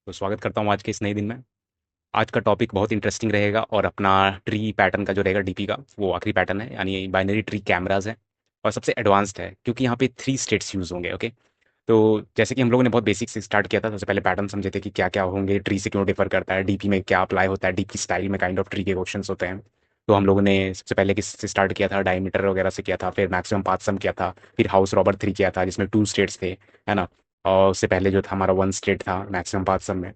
तो स्वागत करता हूँ आज के इस नए दिन में। आज का टॉपिक बहुत इंटरेस्टिंग रहेगा और अपना ट्री पैटर्न का जो रहेगा डीपी का वो आखिरी पैटर्न है, यानी बाइनरी ट्री कैमरास है और सबसे एडवांस्ड है क्योंकि यहाँ पे 3 स्टेट्स यूज़ होंगे। ओके, तो जैसे कि हम लोगों ने बहुत बेसिक से स्टार्ट किया था, सबसे पहले पैटर्न समझे थे कि क्या क्या होंगे, ट्री से क्यों डिफर करता है, डीपी में क्या अप्लाई होता है, डीपी स्टाइल में काइंड ऑफ ट्री के क्वेश्चंस होते हैं। तो हम लोगों ने सबसे पहले किससे स्टार्ट किया था, डायमीटर वगैरह से किया था, फिर मैक्सिमम पाथ सम किया था, फिर हाउस रॉबर 3 किया था जिसमें 2 स्टेट्स थे, है ना। और उससे पहले जो था हमारा 1 स्टेट था मैक्सिमम पाथ सम में।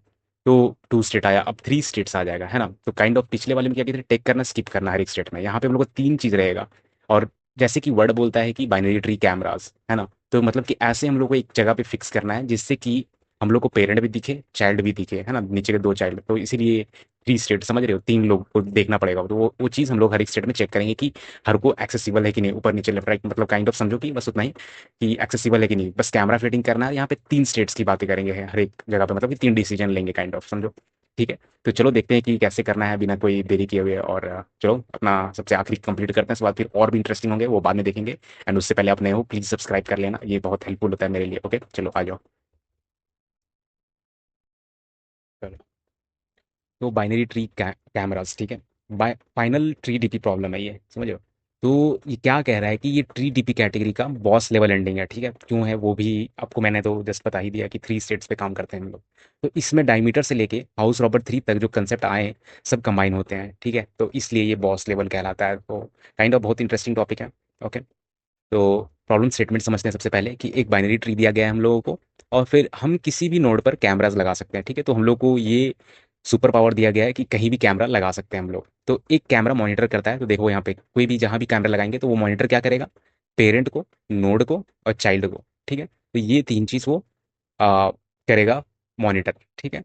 तो 2 स्टेट आया, अब 3 स्टेट्स आ जाएगा, है ना। तो काइंड ऑफ पिछले वाले में क्या कहते थे, टेक करना स्किप करना हर एक स्टेट में, यहाँ पे हम लोग को 3 चीज रहेगा। और जैसे कि वर्ड बोलता है कि बाइनरी ट्री कैमरास, है ना। तो मतलब कि ऐसे हम लोग को एक जगह पे फिक्स करना है जिससे कि हम लोग को पेरेंट भी दिखे, चाइल्ड भी दिखे, है ना, नीचे के 2 चाइल्ड। तो इसीलिए 3 स्टेट, समझ रहे हो, 3 लोग को देखना पड़ेगा। तो वो चीज़ हम लोग हर एक स्टेट में चेक करेंगे कि हर को एक्सेसिबल है कि नहीं, ऊपर नीचे लेफ्ट राइट, मतलब काइंड ऑफ समझो कि बस उतना ही कि एक्सेसिबल है कि नहीं, बस कैमरा फिटिंग करना है। यहाँ पे 3 स्टेट्स की बातें करेंगे हर एक जगह पे, मतलब कि 3 डिसीजन लेंगे काइंड ऑफ, समझो। ठीक है, तो चलो देखते हैं कि कैसे करना है बिना कोई देरी किए हुए। और चलो अपना सबसे आखिरी कंप्लीट करते हैं, उसके बाद फिर और भी इंटरेस्टिंग होंगे, वो बाद में देखेंगे। एंड उससे पहले अपने हो प्लीज सब्सक्राइब कर लेना, ये बहुत हेल्पफुल होता है मेरे लिए। ओके, चलो आ जाओ। चलो, तो बाइनरी ट्री कैमरास, ठीक है। फाइनल ट्री डीपी प्रॉब्लम है ये, समझ लो। तो ये क्या कह रहा है कि ये ट्री डीपी कैटेगरी का बॉस लेवल एंडिंग है, ठीक है। क्यों है वो भी आपको मैंने तो जस्ट बता ही दिया कि 3 स्टेट्स पे काम करते हैं हम लोग। तो इसमें डायमीटर से लेके हाउस रॉबर 3 तक जो कंसेप्ट आए हैं, सब कंबाइन होते हैं, ठीक है। तो इसलिए ये बॉस लेवल कहलाता है। तो काइंड ऑफ बहुत इंटरेस्टिंग टॉपिक है। ओके, तो प्रॉब्लम स्टेटमेंट समझते हैं सबसे पहले कि एक बाइनरी ट्री दिया गया है हम लोगों को, और फिर हम किसी भी नोड पर कैमराज लगा सकते हैं, ठीक है। तो हम लोग को ये सुपर पावर दिया गया है कि कहीं भी कैमरा लगा सकते हैं हम लोग। तो एक कैमरा मॉनिटर करता है, तो देखो यहाँ पे कोई भी जहाँ भी कैमरा लगाएंगे तो वो मॉनिटर क्या करेगा, पेरेंट को, नोड को और चाइल्ड को, ठीक है। तो ये 3 चीज वो करेगा, मॉनिटर, ठीक है।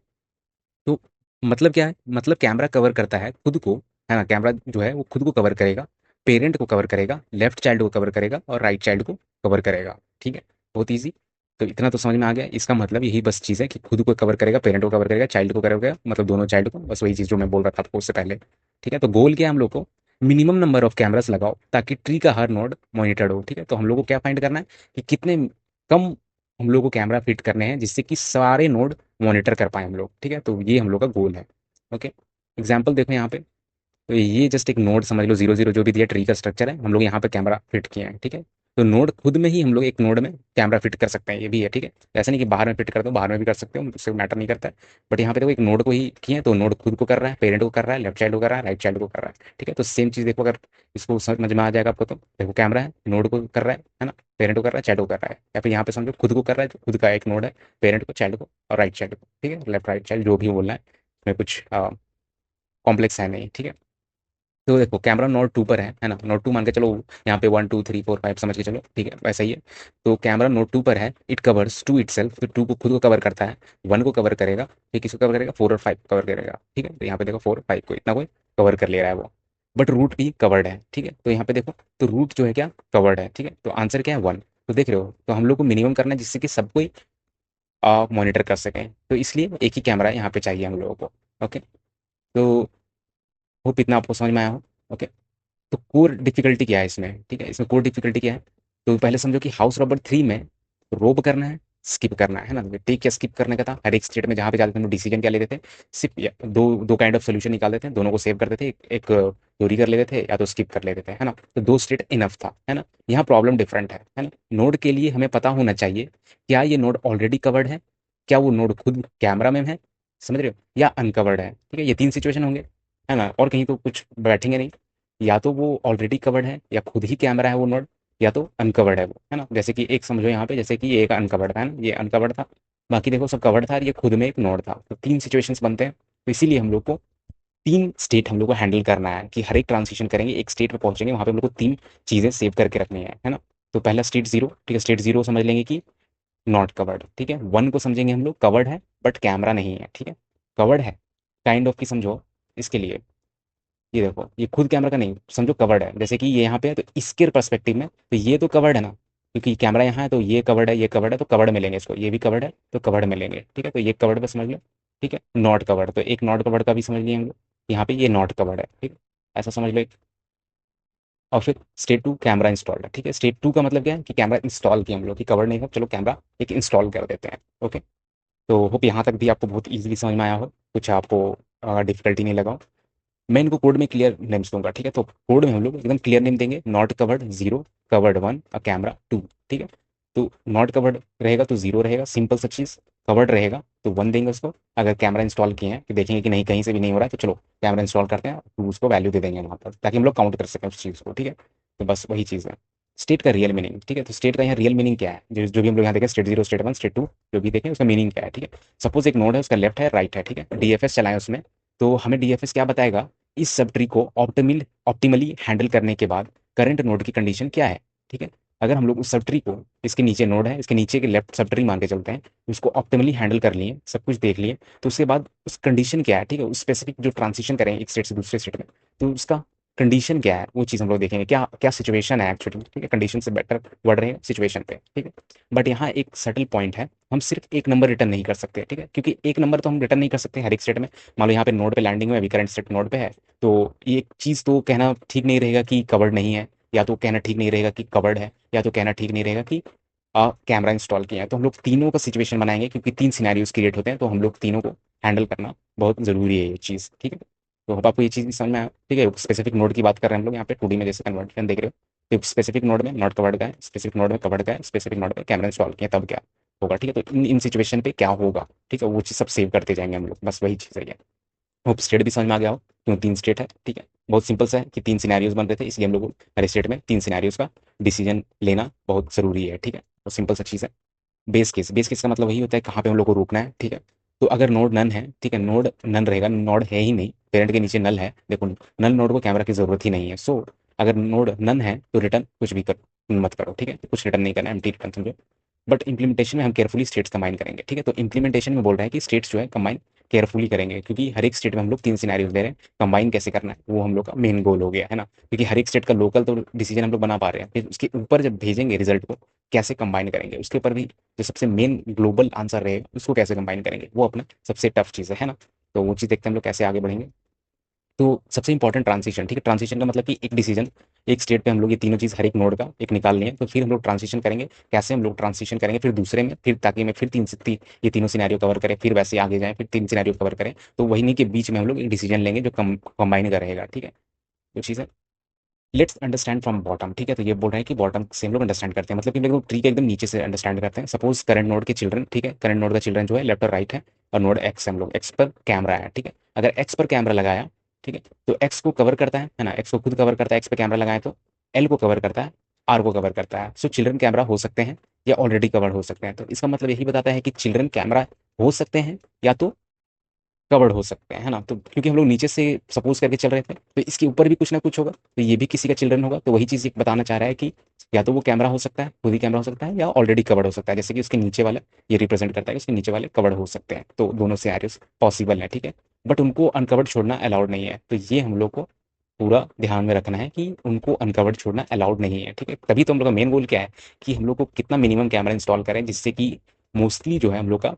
तो मतलब क्या है, मतलब कैमरा कवर करता है खुद को, है ना। कैमरा जो है वो खुद को कवर करेगा, पेरेंट को कवर करेगा, लेफ्ट चाइल्ड को कवर करेगा और राइट चाइल्ड को कवर करेगा, ठीक है। बहुत ईजी। तो इतना तो समझ में आ गया, इसका मतलब यही बस चीज़ है कि खुद को कवर करेगा, पेरेंट को कवर करेगा, चाइल्ड को कवर करेगा, मतलब दोनों चाइल्ड को, बस वही चीज़ जो मैं बोल रहा था आपको उससे पहले। ठीक है, तो गोल क्या है हम लोग को, मिनिमम नंबर ऑफ कैमरास लगाओ ताकि ट्री का हर नोड मॉनिटर्ड हो, ठीक है। तो हम लोग को क्या फाइंड करना है कि कितने कम हम लोग को कैमरा फिट करने हैं जिससे कि सारे नोड मॉनिटर कर पाए हम लोग, ठीक है। तो ये हम लोग का गोल है। ओके, एग्जाम्पल देखो यहाँ पे। तो ये जस्ट एक नोड समझ लो, 0 0 जो भी दिया ट्री का स्ट्रक्चर है, हम लोग यहाँ पे कैमरा फिट किए हैं, ठीक है। तो नोड खुद में ही हम लोग एक नोड में कैमरा फिट कर सकते हैं, ये भी है, ठीक है। ऐसा नहीं कि बाहर में फिट कर दो, बाहर में भी कर सकते हो, उससे मैटर नहीं करता है। बट यहाँ पे देखो एक नोड को ही किए हैं, तो नोड खुद को कर रहा है, पेरेंट को कर रहा है, लेफ्ट चाइल्ड को कर रहा है, राइट चाइल्ड को कर रहा है, ठीक है। तो सेम चीज़ देखो, अगर इसको समझ में आ जाएगा आपको, तो देखो कैमरा है, नोड को कर रहा है ना, पेरेंट को कर रहा है, चाइल्ड को कर रहा है, या फिर यहाँ पे समझो खुद को कर रहा है, तो खुद का एक नोड है, पेरेंट को, चाइल्ड को और राइट चाइल्ड को, ठीक है। लेफ्ट राइट चाइल्ड जो भी बोलना है, इसमें कुछ कॉम्प्लेक्स है नहीं, ठीक है। तो देखो कैमरा नोड 2 पर है ना, नोड 2 मान के चलो, यहाँ पे 1 2 3 4 5 समझ के चलो, ठीक है, वैसा ही है। तो कैमरा नोड 2 पर है, it covers to itself, तो 2 को खुद को कवर करता है, 1 को कवर करेगा, फिर किसको कवर करेगा, 4 और 5 कवर करेगा, ठीक है। तो यहाँ पे देखो 4 5 को इतना कोई कवर कर ले रहा है वो, बट रूट भी कवर्ड है, ठीक है। तो यहाँ पे देखो, तो रूट जो है क्या, कवर्ड है, ठीक है। तो आंसर क्या है, 1। तो देख रहे हो, तो हम लोग को मिनिमम करना है जिससे कि सब कोई मॉनिटर कर सकें, तो इसलिए एक ही कैमरा यहाँ पे चाहिए हम लोगों को। ओके, तो होप इतना आपको समझ में आया हो। ओके, तो कोर डिफिकल्टी क्या है इसमें, ठीक है, इसमें कोर डिफिकल्टी क्या है। तो पहले समझो कि हाउस रॉबर 3 में रोब करना है, स्किप करना है ना। टेक या स्किप करने का था, हर एक स्टेट में जहाँ पे जाते थे हम लोग डिसीजन क्या लेते थे, सिर्फ या दो दो काइंड ऑफ सोल्यूशन निकाल देते हैं, दोनों को सेव कर देते थे, एक चोरी कर लेते थे या तो स्किप कर लेते थे, है ना। तो 2 स्टेट इनफ था, है ना। यहाँ प्रॉब्लम डिफरेंट है ना। नोड के लिए हमें पता होना चाहिए क्या ये नोड ऑलरेडी कवर्ड है, क्या वो नोड खुद कैमरा में है, समझ रहे हो, या अनकवर्ड है, ठीक है। ये 3 सिचुएशन होंगे, है ना, और कहीं तो कुछ बैठेंगे नहीं। या तो वो ऑलरेडी कवर्ड है, या खुद ही कैमरा है वो नोड, या तो अनकवर्ड है वो, है ना। जैसे कि एक समझो यहाँ पे, जैसे कि ये एक अनकवर्ड था ना, ये अनकवर्ड था, बाकी देखो सब कवर्ड था और ये खुद में एक नोड था। तो 3 सिचुएशंस बनते हैं। तो इसीलिए हम लोग को 3 स्टेट हम लोग को हैंडल करना है कि हर एक ट्रांजिशन करेंगे, एक स्टेट पे पहुंचेंगे, वहां पे हम लोग को 3 चीजें सेव करके रखनी है ना। तो पहला स्टेट 0, ठीक है, स्टेट 0 समझ लेंगे कि नॉट कवर्ड, ठीक है। 1 को समझेंगे हम लोग कवर्ड है बट कैमरा नहीं है, ठीक है। कवर्ड है काइंड ऑफ की समझो, इसके लिए ये देखो, ये खुद कैमरा का नहीं, समझो कवर्ड है, जैसे कि ये यहाँ पे है तो इसके पर्सपेक्टिव में तो ये तो कवर्ड है ना, क्योंकि कैमरा यहाँ है, तो ये कवर्ड है, ये कवर्ड है, तो कवर्ड में लेंगे इसको, ये भी कवर्ड है तो कवर्ड में लेंगे, ठीक है। तो ये कवर्ड पे समझ लो, ठीक है। नॉट कवर्ड, तो एक नॉट कवर्ड का भी समझ लिए हम लोग, यहाँ पे ये नॉट कवर्ड है, ठीक है, ऐसा समझ लो और फिर स्टेट 2 कैमरा इंस्टॉल्ड है, ठीक है। स्टेट 2 का मतलब क्या है कि कैमरा इंस्टॉल किया हम लोग, कि कवर्ड नहीं था, चलो कैमरा एक इंस्टॉल कर देते हैं। ओके, तो होप यहाँ तक भी आपको बहुत ईजिली समझ में आया हो, कुछ आपको डिफिकल्टी नहीं लगा हो। मैं इनको कोड में क्लियर नेम्स दूंगा, ठीक है। तो कोड में हम लोग एकदम क्लियर नेम देंगे, not covered 0, covered 1, a camera 2, ठीक है। तो नॉट कवर्ड रहेगा तो 0 रहेगा, सिंपल सा चीज़। कवर्ड रहेगा तो 1 देंगे उसको। अगर कैमरा इंस्टॉल किए हैं कि देखेंगे कि नहीं कहीं से भी नहीं हो रहा है, तो चलो कैमरा इंस्टॉल करते हैं, तो उसको वैल्यू दे देंगे वहाँ पर, ताकि हम लोग काउंट कर सकें उस चीज़ को, ठीक है। तो बस वही चीज़ है स्टेट का रियल मीनिंग, ठीक है। तो स्टेट का यहाँ रियल मीनिंग क्या है, जो भी हम लोग यहाँ देखें, स्टेट 0, स्टेट 1, स्टेट 2, जो भी देखें उसका मीनिंग क्या है, ठीक है। सपोज एक नोड है, उसका लेफ्ट है, राइट है, ठीक है, डीएफएस चलाएं उसमें। तो हमें डीएफएस क्या बताएगा, इस सब ट्री को ऑप्टिमली हैंडल करने के बाद करंट नोड की कंडीशन क्या है, ठीक है। अगर हम लोग उस सब ट्री को, इसके नीचे नोड है, इसके नीचे के लेफ्ट सब ट्री मान के चलते हैं, उसको ऑप्टिमली हैंडल कर लिए, सब कुछ देख लिए, तो उसके बाद उस कंडीशन क्या है, ठीक है, उस स्पेसिफिक जो ट्रांसिशन करें एक स्टेट से दूसरे स्टेट में, तो उसका कंडीशन क्या है वो चीज़ हम लोग देखेंगे, क्या क्या सिचुएशन है एक्चुअली, ठीक है। कंडीशन से बेटर वर्ड रहेगा सिचुएशन पे, ठीक है। बट यहाँ एक सटल पॉइंट है, हम सिर्फ एक नंबर रिटर्न नहीं कर सकते, ठीक है, क्योंकि एक नंबर तो हम रिटर्न नहीं कर सकते हर एक स्टेट में। मान लो यहाँ पे नोड पे लैंडिंग में, अभी करंट स्टेट नोड पे है, तो ये एक चीज़ तो कहना ठीक नहीं रहेगा कि कवर्ड नहीं है, या तो कहना ठीक नहीं रहेगा कि कवर्ड है, या तो कहना ठीक नहीं रहेगा कि कैमरा इंस्टॉल किया है। तो हम लोग तीनों का सिचुएशन बनाएंगे, क्योंकि 3 सिनेरियोज क्रिएट होते हैं, तो हम लोग तीनों को हैंडल करना बहुत ज़रूरी है ये चीज़, ठीक है। तो होप आपको ये चीज़ भी समझ में आया, ठीक है। स्पेसिफिक नोड की बात कर रहे हैं हम लोग यहाँ पे 2D में, जैसे कन्वर्जन देख रहे हो, तो स्पेसिफिक नोड में नॉट कवर्ड का है, स्पेसिफिक नोड में कवर्ड का है, स्पेसिफिक नोड में कैमरा इंस्टॉल किया तब क्या होगा, ठीक है। तो इन सिचुएशन पे क्या होगा, ठीक है, वो चीज़ सब सेव करते जाएंगे हम लोग, बस वही चीज़ है। होप स्टेट भी समझ में आ गया हो, क्यों 3 स्टेट है, ठीक है। बहुत सिंपल सा है कि 3 सिनेरियोज बन रहे थे, इसलिए हम लोग हर स्टेट में 3 सिनेरियोज का डिसीजन लेना बहुत ज़रूरी है, ठीक है। तो सिंपल सा चीज़ है। बेस केस का मतलब वही होता है कहाँ पे हम लोग को रोकना है, ठीक है। तो अगर नोड नन है, ठीक है, नोड नन रहेगा, नोड है ही नहीं, पेरेंट के नीचे नल है, देखो नल नोड को कैमरा की जरूरत ही नहीं है। सो अगर नोड नन है तो रिटर्न कुछ भी कर मत करो, ठीक है, कुछ रिटर्न नहीं करना है, एम्प्टी रिटर्न समझो। बट इंप्लीमेंटेशन में हम केयरफुली स्टेट्स कंबाइन करेंगे, ठीक है। तो इंप्लीमेंटेशन में बोल रहा है कि स्टेट्स जो है कंबाइन केयरफुली करेंगे, क्योंकि हर एक स्टेट में हम लोग 3 सिनेरियोज दे रहे हैं, कंबाइन कैसे करना है वो हम लोग का मेन गोल हो गया है ना। क्योंकि हर एक स्टेट का लोकल तो डिसीजन हम लोग बना पा रहे हैं, फिर उसके ऊपर जब भेजेंगे रिजल्ट को कैसे कंबाइन करेंगे, उसके ऊपर भी जो सबसे मेन ग्लोबल आंसर रहेगा उसको कैसे कंबाइन करेंगे, वो अपना सबसे टफ चीज़ है ना। तो वो चीज़ देखते हैं हम लोग कैसे आगे बढ़ेंगे। तो सबसे इंपॉर्टेंट ट्रांजिशन, ठीक है। ट्रांजिशन का मतलब कि एक डिसीजन, एक स्टेट पे हम लोग ये तीनों चीज़ हर एक नोड का एक निकाल लिए, तो फिर हम लोग ट्रांजिशन करेंगे, कैसे हम लोग ट्रांजिशन करेंगे फिर दूसरे में, फिर ताकि मैं फिर ये तीनों सिनेरियो कवर करें, फिर वैसे आगे जाएं, फिर 3 सिनेरियो कवर करें। तो वही नहीं के बीच में हम लोग एक डिसीजन लेंगे जो कंबाइन का रहेगा, ठीक है। तो चीज़ है, लेट्स अंडरस्टैंड फ्रॉम बॉटम, ठीक है। तो ये बोल रहा है कि बॉटम से हम लोग अंडरस्टैंड करते हैं, मतलब कि हम लोग ट्री के एकदम नीचे से अंडरस्टैंड करते हैं। सपोज करंट नोड के चिल्ड्रन, ठीक है, करंट नोड का चिल्ड्रन जो है लेफ्ट और राइट है, और नोड एक्स है, हम लोग एक्स पर कैमरा है, ठीक है। अगर एक्स पर कैमरा लगाया, ठीक है, तो एक्स को कवर करता है ना, एक्स को खुद कवर करता है, एक्स पे कैमरा लगाए तो एल को कवर करता है, आर को कवर करता है। सो चिल्ड्रन कैमरा हो सकते हैं या ऑलरेडी कवर हो सकते हैं। तो इसका मतलब यही बताता है कि चिल्ड्रन कैमरा हो सकते हैं या तो कवर्ड हो सकते हैं, है ना। तो क्योंकि हम लोग नीचे से सपोज करके चल रहे थे, तो इसके ऊपर भी कुछ ना कुछ होगा, तो ये भी किसी का चिल्ड्रन होगा। तो वही चीज़ बताना चाह रहा है कि या तो वो कैमरा हो सकता है, खुद ही कैमरा हो सकता है, या ऑलरेडी कवर्ड हो सकता है, जैसे कि उसके नीचे वाला ये रिप्रेजेंट करता है कि उसके नीचे वाले कवर्ड हो सकते हैं। तो दोनों सिनेरियोस पॉसिबल है, ठीक है। बट उनको अनकवर्ड छोड़ना अलाउड नहीं है, तो ये हम लोग को पूरा ध्यान में रखना है कि उनको अनकवर्ड छोड़ना अलाउड नहीं है, ठीक है। तभी तो हम लोग का मेन गोल क्या है कि हम लोग को कितना मिनिमम कैमरा इंस्टॉल करें, जिससे कि मोस्टली जो है हम लोग का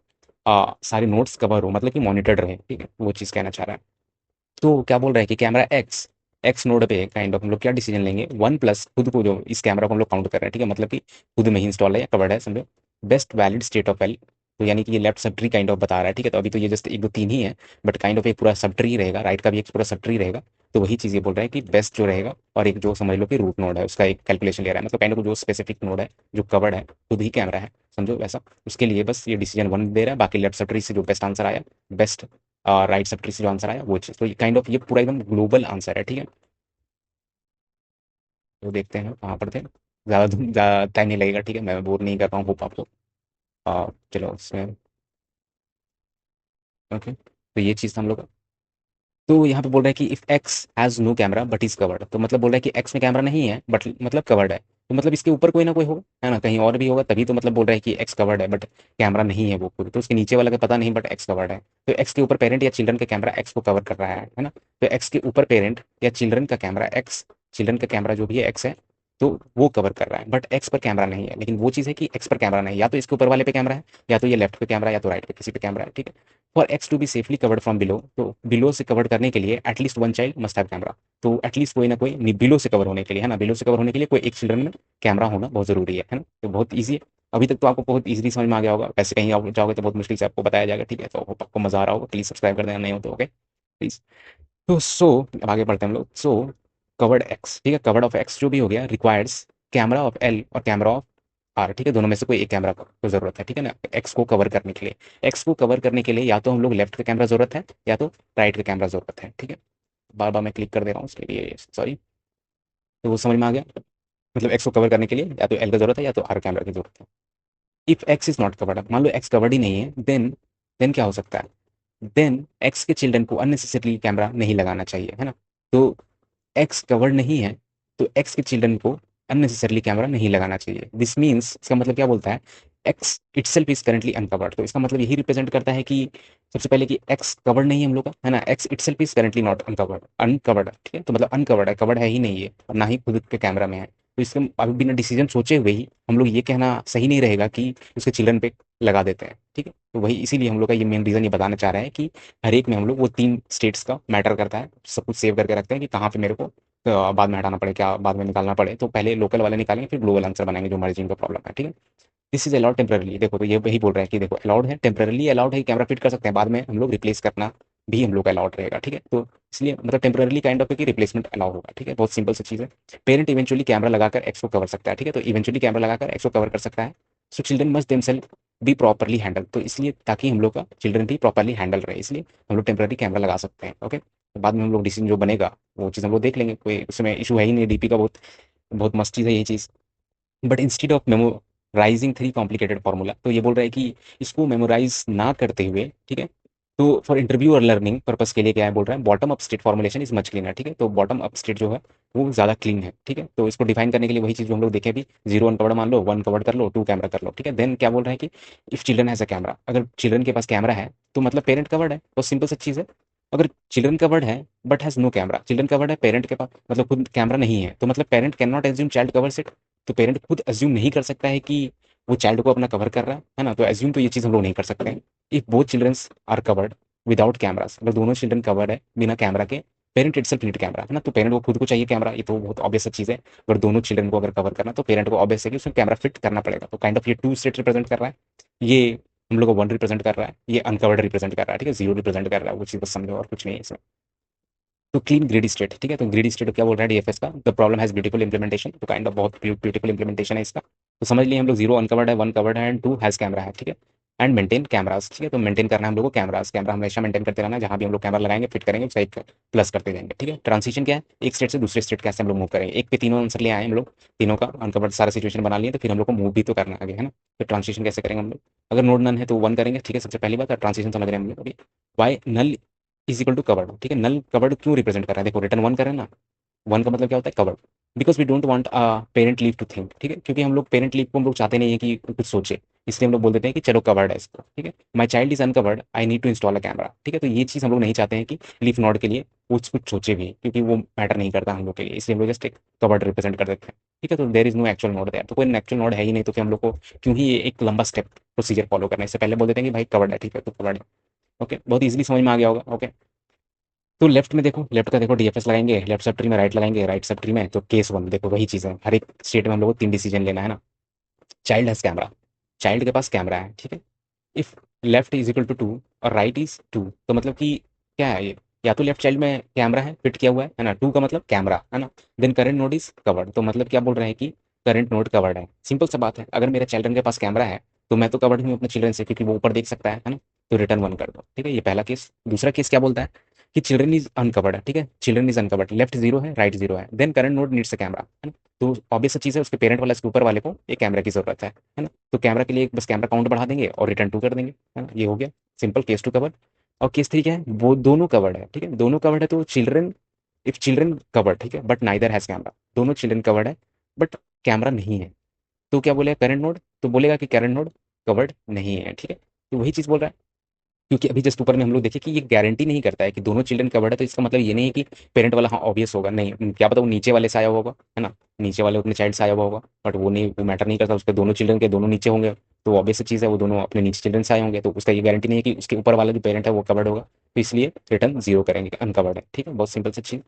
सारे नोट्स कवर हो, मतलब कि मॉनिटर्ड रहे, ठीक है। वो चीज़ कहना चाह रहा है। तो क्या बोल रहा है कि कैमरा एक्स एक्स नोड पे काइंड ऑफ हम लोग क्या डिसीजन लेंगे, 1 प्लस खुद को, जो इस कैमरा को हम लोग काउंट कर रहे हैं, ठीक है, मतलब कि खुद में ही इंस्टॉल है या कवर्ड है समझो, best valid state of L. तो यानी कि ये left sub tree kind of बता रहा है, ठीक है। तो अभी तो ये जस्ट 1 2 3 ही है, बट काइंड ऑफ एक पूरा सब ट्री रहेगा, राइट का भी एक पूरा सब ट्री रहेगा। तो वही चीज़ ये बोल रहा है कि बेस्ट जो रहेगा, और एक जो समझ लो कि रूट नोड है उसका एक कैलकुलेशन ले रहा है, मतलब काइंड ऑफ जो स्पेसिफिक नोड है जो कवर्ड है, खुद ही कैमरा है समझो वैसा, उसके लिए बस ये डिसीजन 1 दे रहा है। बाकी लेफ्ट सब ट्री से जो बेस्ट आंसर आया, बेस्ट राइट सब ट्री से जो आंसर आया वो चीज़, तो ये काइंड ऑफ ये पूरा एकदम ग्लोबल आंसर है, ठीक है। तो देखते हैं कहाँ पर थे, ज़्यादा टाइम नहीं लगेगा, ठीक है, मैं बोर नहीं कर रहा हूँ होप आपको। चलो इसमें ओके, तो ये चीज़ था हम लोग का। तो यहाँ पे बोल रहा है कि if X has no camera but is covered, तो मतलब बोल रहा है कि एक्स में कैमरा नहीं है बट मतलब कवर्ड है, तो मतलब इसके ऊपर कोई ना कोई होगा, है ना, कहीं और भी होगा, तभी तो मतलब बोल रहा है कि एक्स कवर्ड है बट कैमरा नहीं है वो खुद, तो उसके नीचे वाला का पता नहीं बट एक्स कवर्ड है। तो एक्स के ऊपर पेरेंट या चिल्ड्रन का कैमरा एक्स को कवर कर रहा है ना। तो एक्स के ऊपर पेरेंट या चिल्ड्रन का कैमरा एक्स, चिल्ड्रन का कैमरा जो भी है एक्स है, तो वो कवर कर रहा है, बट एक्स पर कैमरा नहीं है। लेकिन वो चीज़ है कि एक्स पर कैमरा नहीं है, या तो इसके ऊपर वाले पे कैमरा है, या तो ये लेफ्ट पे कैमरा, या तो राइट पे किसी पे कैमरा है, ठीक है। For X to be safely covered from below, तो बिलो से कवर करने के लिए at least one child must have camera. तो एटलीस्ट कोई ना कोई बिलो से कवर होने के लिए, है ना, बिलो से कवर होने के लिए कोई एक चिल्ड्रन में कैमरा होना बहुत जरूरी है ना। तो बहुत ईजी है। अभी तक तो आपको बहुत इजीली समझ में आ गया होगा, वैसे कहीं आप जाओगे तो बहुत मुश्किल से आपको बताया जाएगा, ठीक है। तो hope आपको मजा आ रहा होगा, प्लीज सब्सक्राइब कर देना नहीं हो तो, ओके प्लीज। तो अब आगे बढ़ते हैं हम लोग। कवर्ड एक्स, ठीक है, कवर्ड ऑफ एक्स जो भी हो गया रिक्वायर्स कैमरा ऑफ एल और कैमरा ऑफ आर, ठीक है, दोनों में से कोई एक कैमरा को जरूरत है, ठीक है ना, एक्स को कवर करने के लिए। एक्स को कवर करने के लिए या तो हम लोग लेफ्ट का कैमरा जरूरत है या तो राइट का कैमरा जरूरत है, ठीक है। बार बार मैं क्लिक कर दे रहा हूँ उसके लिए, सॉरी। तो वो समझ में आ गया। मतलब एक्स को कवर करने के लिए या तो एल का जरूरत है या तो आर कैमरा की जरूरत है। If x is not covered, मान लो एक्स कवर्ड ही नहीं है, देन क्या हो सकता है? देन एक्स के चिल्ड्रन को अननेसेसरली कैमरा नहीं लगाना चाहिए, है ना। तो एक्स कवर्ड नहीं है तो एक्स के चिल्ड्रन को अननेसेसरली कैमरा नहीं लगाना चाहिए। दिस मीन्स, इसका मतलब क्या बोलता है, x itself is currently uncovered. तो इसका मतलब यही रिप्रेजेंट करता है कि सबसे पहले कि एक्स कवर्ड नहीं है हम लोग का, है ना, x itself is currently not uncovered, uncovered, ठीक है। तो मतलब अनकवर्ड है, कवर्ड है ही नहीं है और ना ही खुद के कैमरा में है। तो इसके अभी बिना डिसीजन सोचे हुए ही हम लोग ये कहना सही नहीं रहेगा कि उसके चिल्ड्रन पे लगा देते हैं, ठीक है। तो वही इसीलिए हम लोग का ये मेन रीजन ये बताना चाह रहे हैं कि हर एक में हम लोग वो तीन स्टेट्स का मैटर करता है, सब कुछ सेव करके रखते हैं कि कहाँ पे मेरे को बाद में हटाना पड़े, क्या बाद में निकालना पड़े, तो पहले लोकल वाले निकालेंगे फिर ग्लोबल आंसर बनाएंगे जो मर्जी इनका प्रॉब्लम है, ठीक है। दिस इज अलाउड टेम्परली, देखो तो ये वही बोल रहा है कि देखो अलाउड है, टेम्परली अलाउड है, कैमरा फिट कर सकते हैं, बाद में हम लोग रिप्लेस करना भी हम लोग का अलाउड रहेगा, ठीक है। तो इसलिए मतलब टेम्परली काइंड ऑफ है कि रिप्लेसमेंट अलाउ होगा, ठीक है, बहुत सिंपल सी चीज़ है। पेरेंट इवेंचुअली कैमरा लगाकर एक्स को कवर सकता है, ठीक है, तो इवेंचुअली कैमरा लगाकर एक्स को कवर कर सकता है। So children must themselves be properly handle, तो इसलिए ताकि हम लोग का चिल्ड्रन भी प्रॉपरली हैंडल रहे, इसलिए हम लोग टेम्पररी कैमरा लगा सकते हैं, ओके। तो बाद में हम लोग डिसीजन जो बनेगा वो चीज़ हम लोग देख लेंगे, कोई उसमें इशू है ही नहीं, डीपी का बहुत बहुत मस्त चीज़ है ये चीज़। But instead of memorising three complicated formula, तो ये बोल रहा है कि इसको मेमोराइज ना करते हुए, ठीक है, तो फॉर इंटरव्यू और लर्निंग पर्पस के लिए क्या है बोल रहा है, bottom up state formulation is much cleaner, ठीक है। तो बॉटम अप स्टेट जो है वो ज़्यादा क्लीन है, ठीक है। तो इसको डिफाइन करने के लिए वही चीज़ जो हम लोग देखें भी, जीरो अनकवर्ड मान लो, वन कवर्ड कर लो, टू कैमरा कर लो, ठीक है। देन क्या बोल रहा है कि if children has a camera, अगर चिल्ड्रन के पास कैमरा है तो मतलब पेरेंट कवर्ड है, बहुत सिंपल सा चीज़ है। अगर चिल्ड्रन कवर्ड है but has no camera, children covered है पेरेंट के पास मतलब खुद कैमरा नहीं है, तो मतलब parent can not assume child covers it. तो पेरेंट खुद अज्यूम नहीं कर सकता है कि वो चाइल्ड को अपना कवर कर रहा है ना। तो अज्यूम तो ये चीज़ हम लोग नहीं कर सकते हैं। If both childrens are covered without cameras, अगर दोनों चिल्ड्रन कवर्ड है बिना कैमरा के, पेरेंट इटसेल्फ नीड कैमरा, है ना। तो पेरेंट को खुद को चाहिए कैमरा, ये तो बहुत ऑब्वियस सा चीज़ है। अगर दोनों चिल्ड्रन को अगर कवर करना तो पेरेंट को ऑब्वियस है कि उसमें कैमरा फिट करना पड़ेगा। तो काइंड ऑफ ये टू स्टेट रिप्रेजेंट कर रहा है, ये हम लोग को वन रिप्रेजेंट कर रहा है, ये अनकवर्ड रिप्रेजेंट कर रहा है, ठीक है, जीरो रिप्रेजेंट कर रहा है, वो चीज़ बस समझो और कुछ नहीं है इसमें। तो क्लीन ग्रिड स्टेट, ठीक है, तो ग्रिड स्टेट क्या बोल रहा है डीएफएस का, the problem has beautiful implementation, तो काइंड ऑफ बहुत ब्यूटीफुल इंप्लीमेंटेशन है इसका। तो समझ लिए हम लोग, जीरो अनकवर्ड है, वन कवर्ड है एंड टू हैज कैमरा है, ठीक है। एंड मेंटेन कैमरास, ठीक है, तो मेंटेन करना है हम लोग को कैमरास, कैमरा हमेशा मेंटेन करते रहना है, जहाँ भी हम लोग कैमरा लगाएंगे फिट करेंगे उसका एक प्लस करते जाएंगे, ठीक है। ट्रांसिशन क्या है, एक स्टेट से दूसरे स्टेट कैसे हम लोग मूव करेंगे, एक पे तीनों आंसर ले आए हम लोग, तीनों का अनकवर्ड सारा सिचुएशन बना लिए, तो फिर हम लोग को मूव भी तो करना आगे, है ना। तो ट्रांसिशन कैसे करेंगे हम लोग, अगर नोड नन है तो वन करेंगे, ठीक है, सबसे पहली बात ट्रांसिशन समझ रहे हैं हम लोग अभी। Y null is equal to covered, ठीक है, नल कवर्ड क्यों रिप्रेजेंट कर रहा है, देखो रिटर्न वन कर रहे हैं ना, वन का मतलब क्या होता है, covered. Because we don't want parent leave to think, ठीक है, क्योंकि हम लोग पेरेंट लीव को हम लोग चाहते नहीं है कि कुछ सोचे, इसलिए हम लोग बोल देते हैं कि चलो कवर्ड है इसको, ठीक है। My child is uncovered, I need to install a camera, ठीक है। तो ये चीज़ हम लोग नहीं चाहते हैं कि लीफ नॉट के लिए कुछ सोचे भी, क्योंकि वो मैटर नहीं करता हम लोग के लिए, इसलिए हम लोग जस्ट एक कवर्ड रिप्रेजेंट कर देते हैं, ठीक है। तो there is no actual node there, तो कोई एक्चुअल नोड है ही नहीं, तो फिर हम लोग को क्यों ही ये एक लंबा स्टेप प्रोसीजर फॉलो करने से पहले बोल देते हैं कि भाई कवर्ड है, ठीक है, तो कवर्ड है, ओके, बहुत इजीली समझ में आ गया होगा, ओके। तो लेफ्ट में देखो, लेफ्ट का देखो डीएफएस लगाएंगे, लेफ्ट सब ट्री में राइट लगाएंगे, राइट सब ट्री में, तो केस वन देखो वही चीज़ है, हर एक स्टेट में हम लोग को तीन डिसीजन लेना है ना। चाइल्ड हैज कैमरा, चाइल्ड के पास कैमरा है, ठीक है। If left is equal to two और राइट इज टू, तो मतलब कि क्या है ये, या तो लेफ्ट चाइल्ड में कैमरा है फिट किया हुआ है ना, टू का मतलब कैमरा है ना, then current node is covered, तो मतलब क्या बोल रहे हैं कि करंट नोड कवर्ड है, सिंपल सा बात है। अगर मेरे चिल्ड्रन के पास कैमरा है तो मैं तो कवर्ड हूँ अपने चिल्ड्रन से, क्योंकि वो ऊपर देख सकता है ना। तो रिटर्न वन कर दो, ठीक है, ये पहला केस। दूसरा केस क्या बोलता है कि चिल्ड्रन इज अनकवर्ड है, ठीक है, children is uncovered, left zero है राइट जीरो है, then current node needs a camera, है ना। तो ऑब्वियस चीज़ है, उसके पेरेंट वाला इसके ऊपर वाले को एक कैमरा की जरूरत है ना। तो कैमरा के लिए बस कैमरा काउंट बढ़ा देंगे और रिटर्न टू कर देंगे, है ना, ये हो गया सिंपल केस टू कवर्ड। और केस थ्री क्या है, वो दोनों कवर्ड है, ठीक है, दोनों कवर्ड है, तो चिल्ड्रन, इफ चिल्ड्रन कवर्ड, ठीक है, बट नाइदर हैज कैमरा, दोनों चिल्ड्रन कवर्ड है बट कैमरा नहीं है, तो क्या बोलेगा करंट नोड, तो बोलेगा कि करंट नोड कवर्ड नहीं है, ठीक है। तो वही चीज़ बोल रहा है, क्योंकि अभी जस्ट ऊपर में हम लोग देखें कि ये गारंटी नहीं करता है कि दोनों चिल्ड्रन कवर्ड है, तो इसका मतलब ये नहीं है कि पेरेंट वाला हाँ ऑब्वियस होगा, नहीं क्या पता वो नीचे वाले से आया हुआ होगा, है ना, नीचे वाले अपने चाइल्ड से आया हुआ होगा, बट वो नहीं, वो मैटर नहीं करता, उसके दोनों चिल्ड्रन के दोनों नीचे होंगे, तो ऑब्वियस चीज़ है वो दोनों अपने नीचे चिल्ड्रन से आए होंगे, तो उसका ये गारंटी नहीं है कि उसके ऊपर वाला जो पेरेंट है वो कवर्ड होगा, तो इसलिए रिटर्न जीरो करेंगे, अनकवर्ड है। ठीक है, बहुत सिंपल सी चीज़।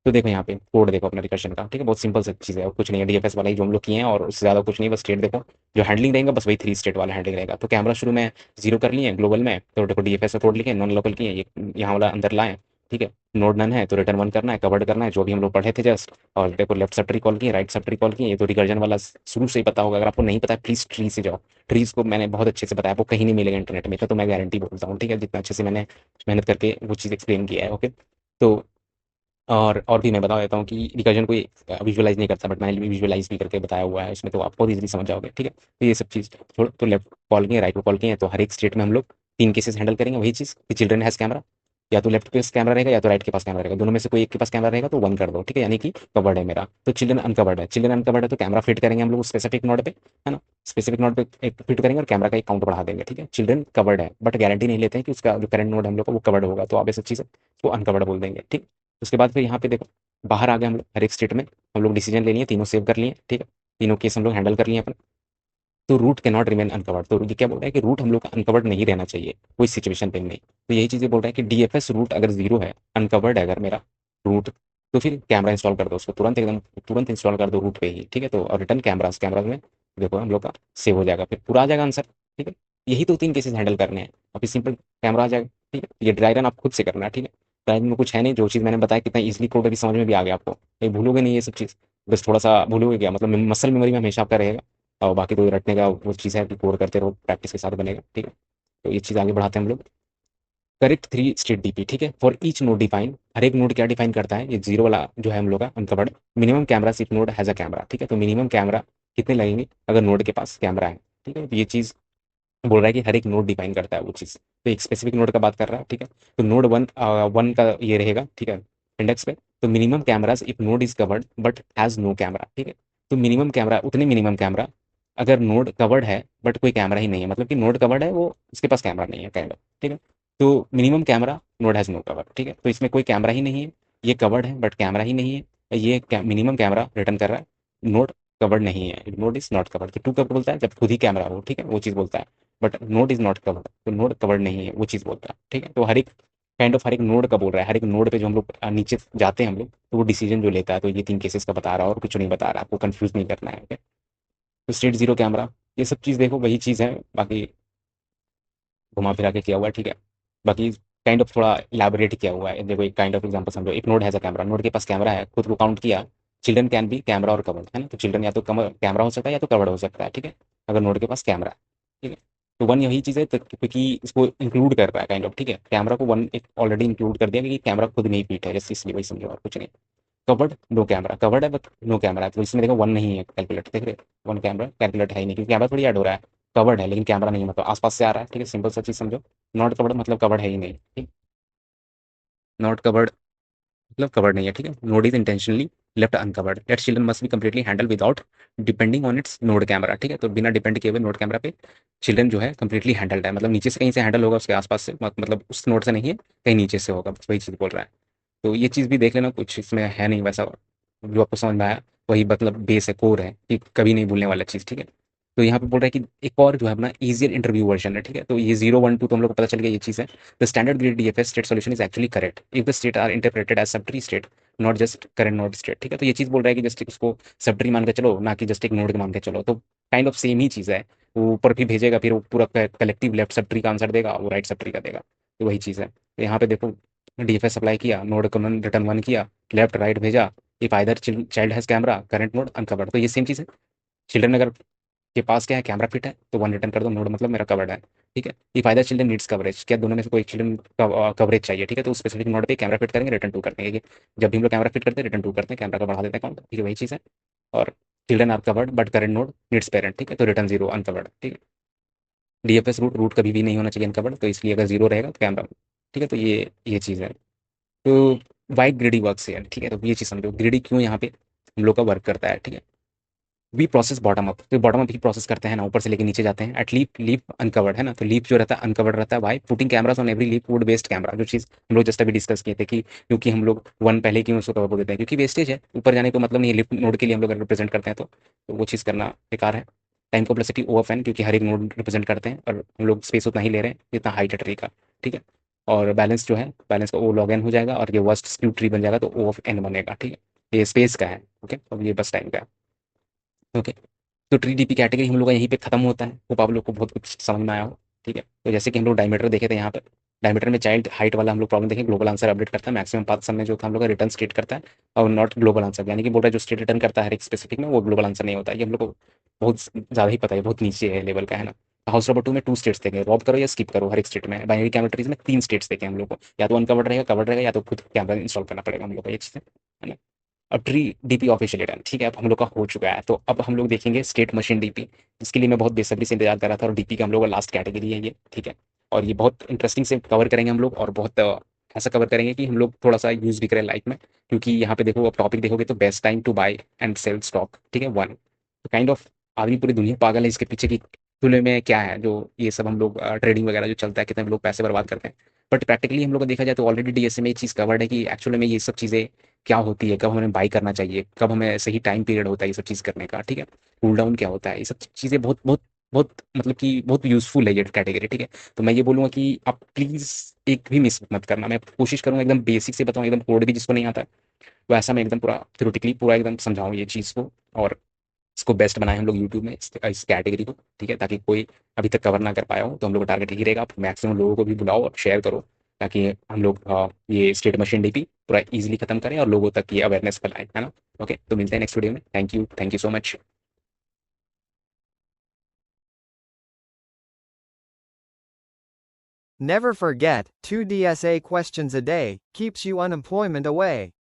तो देखो यहाँ पे कोड देखो अपना रिकर्शन का, ठीक है, बहुत सिंपल सी चीज़ है और कुछ नहीं है, डीएफएस वाला ही जो हम लोग किए हैं, और उससे ज़्यादा कुछ नहीं, बस स्टेट देखो जो हैंडलिंग रहेगा बस वही 3 स्टेट वाला हैंडलिंग रहेगा। तो कैमरा शुरू में जीरो कर लिए ग्लोबल में, तो देखो डीएफएस कोड लिखे, नॉन लोकल किए, ये यहाँ वाला अंदर लाए, ठीक है, नोड नन है तो रिटर्न वन करना है, कवर्ड करना है जो भी हम लोग पढ़े थे जस्ट, और देखो लेफ्ट सब ट्री कॉल किए, राइट सब ट्री कॉल किए, ये तो रिकर्जन वाला शुरू से ही पता होगा, अगर आपको नहीं पता है प्लीज ट्री से जाओ, ट्रीज को मैंने बहुत अच्छे से बताया, आपको कहीं नहीं मिलेगा इंटरनेट में, तो मैं गारंटी बोलता हूँ, ठीक है, जितना अच्छे से मैंने मेहनत करके वो चीज़ एक्सप्लेन किया है, ओके। तो और भी मैं बता देता हूँ कि रिकर्जन कोई विजुअलाइज नहीं करता, बट मैंने विजुअलाइज भी करके बताया हुआ है इसमें, तो आप बहुत इजीली समझ जाओगे, ठीक है। तो ये सब चीज़ छोड़, तो लेफ्ट कॉल किए, राइट को कॉल किए, तो हर एक स्टेट में हम लोग 3 केसेस हैंडल करेंगे, वही चीज़ कि चिल्ड्रन हैज़ कैमरा, या तो लेफ्ट के पास कैमरा रहेगा या तो राइट के पास कैमरा रहेगा, दोनों में से कोई एक के पास कैमरा रहेगा तो वन कर दो, ठीक है, यानी कि कवर्ड है मेरा। तो चिल्ड्रन अनकवर्ड है, चिल्ड्रन अनकवर्ड है तो कैमरा फिट करेंगे हम लोग स्पेसिफिक नोड पे, है ना, स्पेसिफिक नोड पे एक फिट करेंगे और कैमरा का एक काउंट बढ़ा देंगे, ठीक है। चिल्ड्रन कवर्ड है बट गारंटी नहीं लेते हैं कि उसका जो करंट नोड हम लोग का वो कवर्ड होगा, तो आप ऐसी चीज़ है वो अनकवर्ड बोल देंगे, ठीक। उसके बाद फिर यहाँ पे देखो बाहर आ गए हम लोग, हर एक स्टेट में हम लोग डिसीजन ले लिए, तीनों सेव कर लिए, ठीक है, तीनों केस हम लोग हैंडल कर लिए अपन। तो root can not remain uncovered, तो ये क्या बोल रहा है कि रूट हम लोग का अनकवर्ड नहीं रहना चाहिए कोई सिचुएशन पे भी नहीं। तो यही चीज़ें बोल रहा है कि डीएफएस रूट अगर जीरो है, अनकवर्ड है अगर मेरा रूट, तो फिर कैमरा इंस्टॉल कर दो उसको तुरंत, एकदम तुरंत इंस्टॉल कर दो रूट पे ही, ठीक है। तो और रिटर्न कैमरास, कैमराज में देखो हम लोग का सेव हो जाएगा, फिर पूरा आ जाएगा आंसर, ठीक है। यही तो 3 केसेस हैंडल करने हैं, अभी सिंपल कैमरा आ जाएगा, ठीक है। ये ड्राई रन आप खुद से करना है, ठीक है, ड्राई रन में कुछ है नहीं, जो चीज़ मैंने बताया कितना इजीली कोड अभी समझ में भी आ गया आपको, कहीं भूलोगे नहीं ये सब चीज़, बस थोड़ा सा भूलोगे क्या, मतलब मसल मेमोरी में हमेशा आपका रहेगा, और बाकी तो रटने का वो चीज़ है कि कोड करते रहो, प्रैक्टिस के साथ बनेगा, ठीक है। तो ये चीज़ आगे बढ़ाते हैं हम लोग। करेक्ट 3 स्टेट डीपी, ठीक है, फॉर ईच नोड डिफाइन, हर एक नोड क्या डिफाइन करता है, ये जीरो वाला जो है हम लोग का uncovered, minimum camera if node has a camera, ठीक है, तो मिनिमम कैमरा कितने लगेंगे अगर नोड के पास कैमरा है, ठीक है। तो ये चीज़ बोल रहा है कि हर एक नोड डिफाइन करता है वो चीज़, तो एक स्पेसिफिक नोड का बात कर रहा है, ठीक है। तो नोड वन वन का ये रहेगा, ठीक है, इंडेक्स पे, तो minimum cameras if node is covered but has no camera, ठीक है। तो मिनिमम कैमरा उतने मिनिमम कैमरा अगर नोड कवर्ड है बट कोई कैमरा ही नहीं है, मतलब कि नोड कवर्ड है वो उसके पास कैमरा नहीं है काइंड ऑफ, ठीक है। तो minimum camera node has no cover, ठीक है, तो इसमें कोई कैमरा ही नहीं है, ये कवर्ड है बट कैमरा ही नहीं है, ये मिनिमम कैमरा रिटर्न कर रहा है, नोड कवर्ड नहीं है, नोड इज नॉट कवर्ड, तो टू कब बोलता है जब खुद ही कैमरा हो, ठीक है, वो चीज़ बोलता है, but node is not covered, तो नोड कवर्ड नहीं है वो चीज़ बोलता है, ठीक है। तो हर एक काइंड ऑफ हर एक नोड का बोल रहा है, हर एक नोड पे जो हम लोग नीचे जाते हैं हम लोग, तो वो डिसीजन जो लेता है, तो ये 3 केसेस का बता रहा है और कुछ नहीं बता रहा, आपको कंफ्यूज नहीं करना है, ओके। तो स्टेट जीरो कैमरा, ये सब चीज़ देखो वही चीज़ है, बाकी घुमा फिरा के किया हुआ है, ठीक है। बाकी काइंड ऑफ थोड़ा इलाबोरेट किया हुआ है, देखो एक काइंड ऑफ एग्जांपल समझो, एक node has a camera, node के पास कैमरा है, खुद को काउंट किया, चिल्ड्रन कैन बी कैमरा और कवर्ड, है ना, तो चिल्ड्रन या तो कैमरा हो सकता है या तो कवर्ड हो सकता है, ठीक है, अगर नोड के पास कैमरा है, ठीक है। तो वन यही चीज़ है, तो क्योंकि इसको इंक्लूड कर रहा है काइंड ऑफ, ठीक है, कैमरा को वन एक ऑलरेडी इंक्लूड कर दिया क्योंकि कैमरा खुद में ही फिट है, जैसे इसलिए वही समझो और कुछ नहीं। कवर्ड नो कैमरा, कवर्ड है बट नो कैमरा, तो इसमें देखो वन नहीं है, कैलकुलेट देख रहे, वन कैमरा कैलकुलेट है ही नहीं, क्योंकि कैमरा थोड़ी ऐड हो रहा है, कवर्ड है लेकिन कैमरा नहीं है, मतलब आसपास से आ रहा है, ठीक है, सिंपल सा चीज़ समझो। नॉट कवर्ड मतलब कवर्ड है ही नहीं, ठीक, नॉट कवर्ड मतलब कवर्ड नहीं है, ठीक है। Node is intentionally left uncovered, that children must be completely handle without depending on it's node camera, ठीक है, तो बिना डिपेंड किए हुए नोड कैमरा पे चिल्ड्रन जो है कंप्लीटली हैंडल्ड है, मतलब नीचे से कहीं से हैंडल होगा उसके आसपास से, मतलब उस नोड से नहीं है, कहीं नीचे से होगा, बस वही चीज़ बोल रहा है। तो ये चीज़ भी देख लेना, कुछ इसमें है नहीं वैसा, जो आपको समझ में आया वही मतलब बेस है, कोर है कि कभी नहीं भूलने वाला चीज़, ठीक है। तो यहाँ पे बोल रहा है कि एक और जो है अपना इजियर इंटरव्यू वर्जन है, ठीक है, तो ये 0 1 2 तो हम लोग को पता चल गया ये चीज़ है। The standard greedy DFS state solution is actually correct if the state are interpreted as subtree state, not just current node state, ठीक है। तो ये चीज़ बोल रहा है कि जस्ट उसको सब ट्री मान के चलो, ना कि जस्ट एक नोड मान के चलो, तो काइंड ऑफ सेम ही चीज़ है, वो ऊपर भी भेजेगा फिर वो पूरा कलेक्टिव लेफ्ट सब ट्री का आंसर देगा, वो राइट सब ट्री का देगा, तो वही चीज़ है। तो यहाँ पे देखो डीएफएस अप्लाई किया, नोड को रिटर्न वन किया, लेफ्ट राइट भेजा, if either child has camera current node uncovered, तो ये सेम चीज़ है, चिल्ड्रन अगर के पास क्या है कैमरा फिट है तो वन रिटर्न कर दो, नोड मतलब मेरा कवर्ड है, ठीक है। If either children needs coverage, क्या दोनों में से कोई चिल्ड्रन कवरेज चाहिए, ठीक है, तो स्पेसिफिक नोड पे कैमरा फिट करेंगे, रिटर्न टू करते हैं, कि जब भी हम लोग कैमरा फिट करते हैं रिटर्न टू करते हैं, कैमरा का बढ़ा देते हैं काउंट, ठीक है, वही चीज़ है। और children are covered but current node needs parent, ठीक है, तो रिटर्न जीरो अनकवर्ड, ठीक है। डीएफएस रूट रूट कभी भी नहीं होना चाहिए अनकवर्ड, तो इसलिए अगर जीरो रहेगा तो कैमरा, ठीक है, तो ये चीज़ है। तो वाई ग्रिडी वर्क से, ठीक है, तो ये चीज़ समझो ग्रिडी क्यों यहाँ पे हम लोग का वर्क करता है, ठीक है। वी प्रोसेस बॉटम अप, तो बॉटम अप ही प्रोसेस करते हैं ना, ऊपर से लेके नीचे जाते हैं एट लीप अनकवर्ड है ना, तो लीप जो रहता है अनकवर्ड रहता है भाई, putting cameras on every leaf would waste camera, जो चीज़ हम लोग जस्ट अभी डिस्कस किए थे कि क्योंकि हम लोग वन पहले क्यों उसको कवर कर देते हैं, क्योंकि वेस्टेज है, ऊपर जाने को मतलब नहीं है, लिप नोड के लिए हम लोग रिप्रेजेंट करते हैं तो वो चीज़ करना बेकार है। Time complexity O of N, क्योंकि हर एक नोड रिप्रेजेंट करते हैं और हम लोग स्पेस उतना ही ले रहे हैं जितना हाइट है ट्री का, ठीक है। और बैलेंस जो है, बैलेंस का ओ लॉग एन हो जाएगा और ये वर्स्ट स्क्यू ट्री बन जाएगा तो ओ ऑफ एन बनेगा, ठीक है। ये स्पेस का है, ओके, अब ये बस टाइम का है, ओके। तो ट्री डीपी कैटेगरी हम लोग का यहीं पे खत्म होता है, होप आप लोग को बहुत कुछ समझ में आया हो, ठीक है। तो जैसे कि हम लोग डायमीटर देखे थे यहाँ पे, डायमीटर में चाइल्ड हाइट वाला हम लोग प्रॉब्लम देखें, ग्लोबल आंसर अपडेट करता है, मैक्सिमम पाथ सम में जो था हम लोग का रिटर्न स्टेट करता है और नॉट ग्लोबल आंसर, यानी कि बोल रहा है जो स्टेट रिटर्न करता है हर एक स्पेसिफिक में वो ग्लोबल आंसर नहीं होता है, ये हम लोग को बहुत ज़्यादा ही पता है, बहुत नीचे है लेवल का, है ना। हाउस नंबर 2 में 2 स्टेट्स देंगे, रॉब करो या स्किप करो हर एक स्टेट में, बाइनरी कैमेट्रीज में 3 स्टेट्स देखें हम लोग को, या तो अनकवर्ड रहेगा, कवर्ड रहेगा, या तो खुद कैमरा इंस्टॉल करना पड़ेगा हम लोग को, एक चीज़ है ना। अब ट्री डीपी ऑफिशियल डन, ठीक है, अब हम लोग का हो चुका है, तो अब हम लोग देखेंगे स्टेट मशीन डीपी, जिसके लिए मैं बहुत बेसब्री से इंतजार कर रहा था, और डीपी का हम लोग का लास्ट कैटेगरी है ये, ठीक है। और ये बहुत इंटरेस्टिंग से कवर करेंगे हम लोग, और बहुत ऐसा कवर करेंगे कि हम लोग थोड़ा सा यूज भी करें लाइफ में, क्योंकि यहाँ पे देखो, अब टॉपिक देखोगे तो best time to buy and sell stock, ठीक है, वन, तो काइंड ऑफ आदमी पूरी दुनिया पागल है इसके पीछे की तुलने में क्या है जो ये सब हम लोग ट्रेडिंग वगैरह जो चलता है, कितने लोग पैसे बर्बाद करते हैं। बट प्रैक्टिकली हम लोग को देखा जाए तो ऑलरेडी डीएसए में ये चीज़ कवर्ड है कि एक्चुअली में ये सब चीज़ें क्या होती है, कब हमें बाई करना चाहिए, कब हमें सही टाइम पीरियड होता है ये सब चीज़ करने का, ठीक है। कूल डाउन क्या होता है, ये सब चीज़ें बहुत बहुत बहुत मतलब कि बहुत यूज़फुल है ये कैटेगरी, ठीक है। तो मैं ये बोलूँगा कि आप प्लीज़ एक भी मिस मत करना, मैं कोशिश करूँगा एकदम बेसिक से बताऊँ, एकदम कोड भी जिसको नहीं आता है वैसा मैं एकदम पूरा थ्योरेटिकली पूरा एकदम समझाऊँ ये चीज़ को, और इसको बेस्ट बनाएं हम लोग यूट्यूब में इस कैटेगरी को, ठीक है, ताकि कोई अभी तक कवर ना कर पाया हो तो हम लोग का टारगेट यही रहेगा, आप मैक्सिमम लोगों को भी बुलाओ और शेयर करो, ताकि हम लोग ये स्टेट मशीन डीपी पूरा इजीली खत्म करें और लोगों तक ये अवेयरनेस फैलाएं, है ना। ओके, तो मिलते हैं नेक्स्ट वीडियो में, thank you so much. Never forget, 2 DSA questions a day keeps you unemployment away.